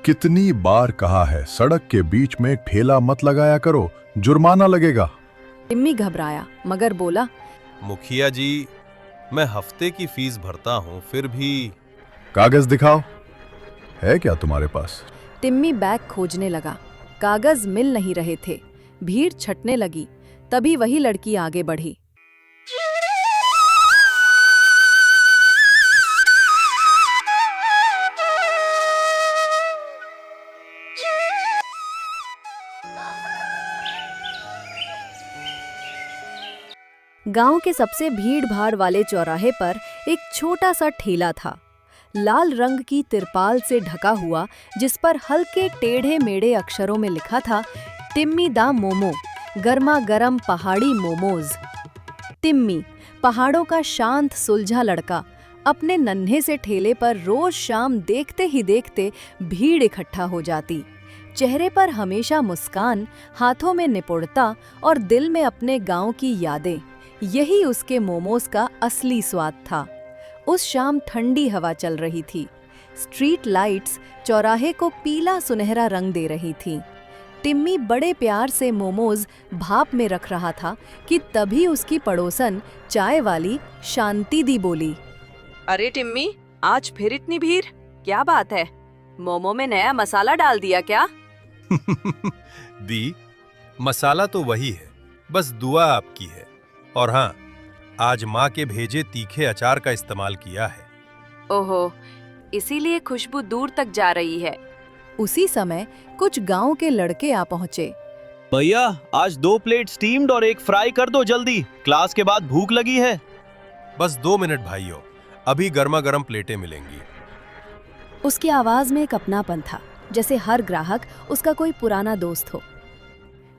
कितनी बार कहा है सड़क के बीच में ठेला मत लगाया करो, जुर्माना लगेगा। टिम्मी घबराया मगर बोला, मुखिया जी, मैं हफ्ते की फीस भरता हूँ, फिर भी। कागज दिखाओ, है क्या तुम्हारे पास? टिम्मी बैग खोजने लगा। कागज मिल नहीं रहे थे। भीड़ छटने लगी। तभी वही लड़की आगे बढ़ी। गांव के सबसे भीड़ भाड़ वाले चौराहे पर एक छोटा सा ठेला था, लाल रंग की तिरपाल से ढका हुआ, जिस पर हल्के टेढ़े मेढ़े अक्षरों में लिखा था, टिम्मी दा मोमो, गर्मा गर्म पहाड़ी मोमोज। टिम्मी, पहाड़ों का शांत सुलझा लड़का, अपने नन्हे से ठेले पर रोज शाम देखते ही देखते भीड़ इकट्ठा हो जाती। चेहरे पर हमेशा मुस्कान, हाथों में निपुणता और दिल में अपने गांव की यादें। यही उसके मोमोज का असली स्वाद था। उस शाम ठंडी हवा चल रही थी। स्ट्रीट लाइट्स चौराहे को पीला सुनहरा रंग दे रही थीं। टिम्मी बड़े प्यार से मोमोज भाप में रख रहा था कि तभी उसकी पड़ोसन चाय वाली शांति दी बोली, अरे टिम्मी, आज फिर इतनी भीड़, क्या बात है? मोमो में नया मसाला डाल दिया क्या? दी, मसाला तो वही है, बस दुआ आपकी है। और हाँ, आज माँ के भेजे तीखे अचार का इस्तेमाल किया है। ओहो, इसीलिए खुशबू दूर तक जा रही है। उसी समय कुछ गांव के लड़के आ पहुंचे। भैया, आज 2 प्लेट स्टीम्ड और 1 फ्राई कर दो जल्दी, क्लास के बाद भूख लगी है। बस 2 मिनट भाइयों, अभी गर्मा गर्म प्लेटें मिलेंगी। उसकी आवाज में एक अपनापन था, जैसे हर ग्राहक उसका कोई पुराना दोस्त हो।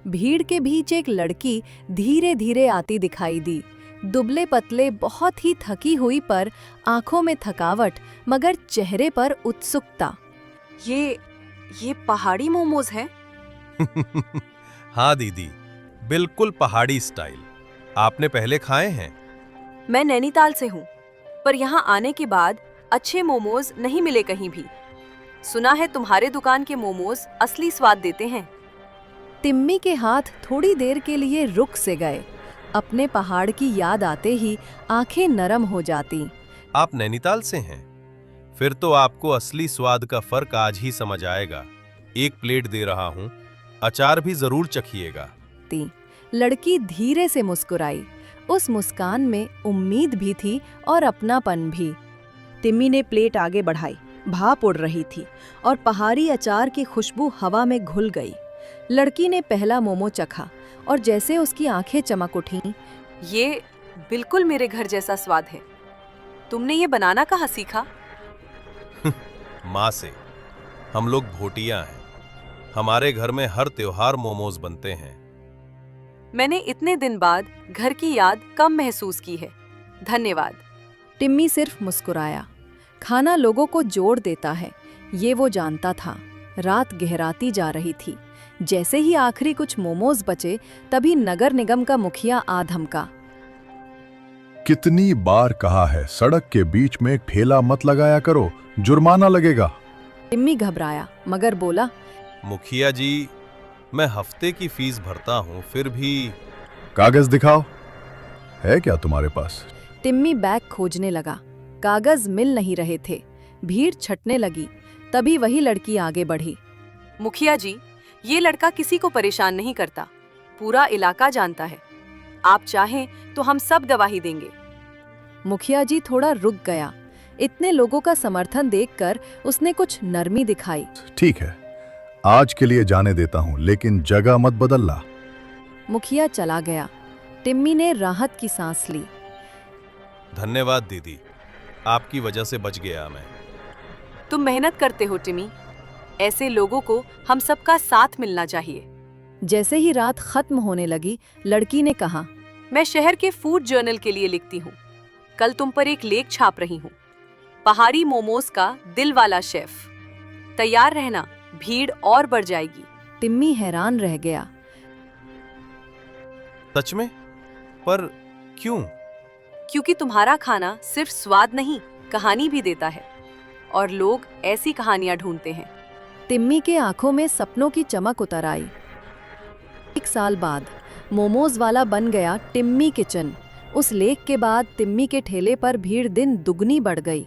भीड़ के बीच एक लड़की धीरे धीरे आती दिखाई दी। दुबले पतले, बहुत ही थकी हुई, पर आंखों में थकावट मगर चेहरे पर उत्सुकता। ये पहाड़ी मोमोज हैं? हाँ दीदी, बिल्कुल पहाड़ी स्टाइल। आपने पहले खाए हैं? मैं नैनीताल से हूँ, पर यहाँ आने के बाद अच्छे मोमोज नहीं मिले कहीं भी। सुना है तुम्हारे दुकान के मोमोज असली स्वाद देते हैं। टिम्मी के हाथ थोड़ी देर के लिए रुक से गए। अपने पहाड़ की याद आते ही आंखें नरम हो जाती। आप नैनीताल से हैं? फिर तो आपको असली स्वाद का फर्क आज ही समझ आएगा। 1 प्लेट दे रहा हूँ, अचार भी जरूर चखिएगा। लड़की धीरे से मुस्कुराई। उस मुस्कान में उम्मीद भी थी और अपनापन भी। टिम्मी ने प्लेट आगे बढ़ाई। भाप उड़ रही थी और पहाड़ी अचार की खुशबू हवा में घुल गई। लड़की ने पहला मोमो चखा और जैसे उसकी आंखें चमक उठीं। ये बिल्कुल मेरे घर जैसा स्वाद है। तुमने ये बनाना कहाँ सीखा? माँ से। हम लोग भोटिया हैं। हमारे घर में हर त्योहार मोमोज बनते हैं। मैंने इतने दिन बाद घर की याद कम महसूस की है। धन्यवाद। टिम्मी सिर्फ मुस्कुराया। खाना लोगों को जोड़ देता है, ये वो जानता था। रात गहराती जा रही थी। जैसे ही आखिरी कुछ मोमोज बचे, तभी नगर निगम का मुखिया आ धमका। कितनी बार कहा है सड़क के बीच में ठेला मत लगाया करो, जुर्माना लगेगा। टिम्मी घबराया मगर बोला, मुखिया जी, मैं हफ्ते की फीस भरता हूँ, फिर भी। कागज दिखाओ, है क्या तुम्हारे पास? टिम्मी बैग खोजने लगा। कागज मिल नहीं रहे थे। भीड़ छटने लगी। तभी वही लड़की आगे बढ़ी। मुखिया जी, ये लड़का किसी को परेशान नहीं करता, पूरा इलाका जानता है। आप चाहें तो हम सब गवाही देंगे। मुखिया जी थोड़ा रुक गया। इतने लोगों का समर्थन देखकर उसने कुछ नरमी दिखाई। ठीक है, आज के लिए जाने देता हूँ, लेकिन जगह मत बदलना। मुखिया चला गया। टिम्मी ने राहत की सांस ली। धन्यवाद दीदी, आपकी वजह से बच गया मैं। तुम मेहनत करते हो टिम्मी। ऐसे लोगों को हम सबका साथ मिलना चाहिए। जैसे ही रात खत्म होने लगी, लड़की ने कहा, मैं शहर के फूड जर्नल के लिए लिखती हूँ। कल तुम पर एक लेख छाप रही हूँ। पहाड़ी मोमोज का दिल वाला शेफ। तैयार रहना, भीड़ और बढ़ जाएगी। टिम्मी हैरान रह गया। सच में? पर क्यों? क्योंकि तुम्हारा खाना सिर्फ स्वाद नहीं, कहानी भी देता है। और लोग ऐसी कहानियां ढूंढते हैं। टिम्मी के आंखों में सपनों की चमक उतर आई। 1 साल बाद मोमोज वाला बन गया टिम्मी किचन। उस लेख के बाद टिम्मी के ठेले पर भीड़ दिन दुगनी बढ़ गई।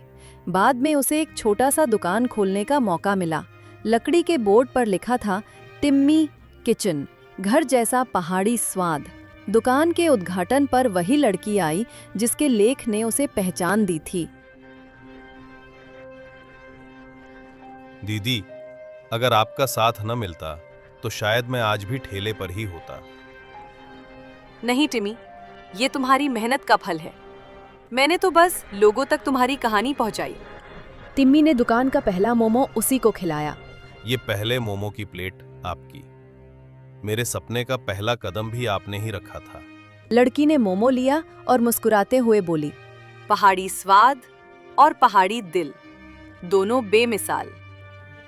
बाद में उसे एक छोटा सा दुकान खोलने का मौका मिला। लकड़ी के बोर्ड पर लिखा था टिम्मी किचन, घर जैसा पहाड़ी स्वाद। दुकान के उद्घाटन पर वही लड़की आई जिसके लेख ने उसे पहचान दी थी। दीदी, अगर आपका साथ न मिलता तो शायद मैं आज भी ठेले पर ही होता। नहीं टिमी, ये तुम्हारी मेहनत का फल है। मैंने तो बस लोगों तक तुम्हारी कहानी पहुंचाई। टिम्मी ने दुकान का पहला मोमो उसी को खिलाया। ये पहले मोमो की प्लेट आपकी। मेरे सपने का पहला कदम भी आपने ही रखा था। लड़की ने मोमो लिया और मुस्कुराते हुए बोली, पहाड़ी स्वाद और पहाड़ी दिल, दोनों बेमिसाल।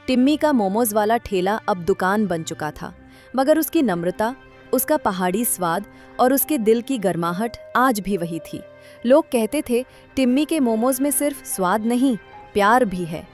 टिम्मी का मोमोज वाला ठेला अब दुकान बन चुका था, मगर उसकी नम्रता, उसका पहाड़ी स्वाद और उसके दिल की गर्माहट आज भी वही थी। लोग कहते थे टिम्मी के मोमोज में सिर्फ स्वाद नहीं, प्यार भी है।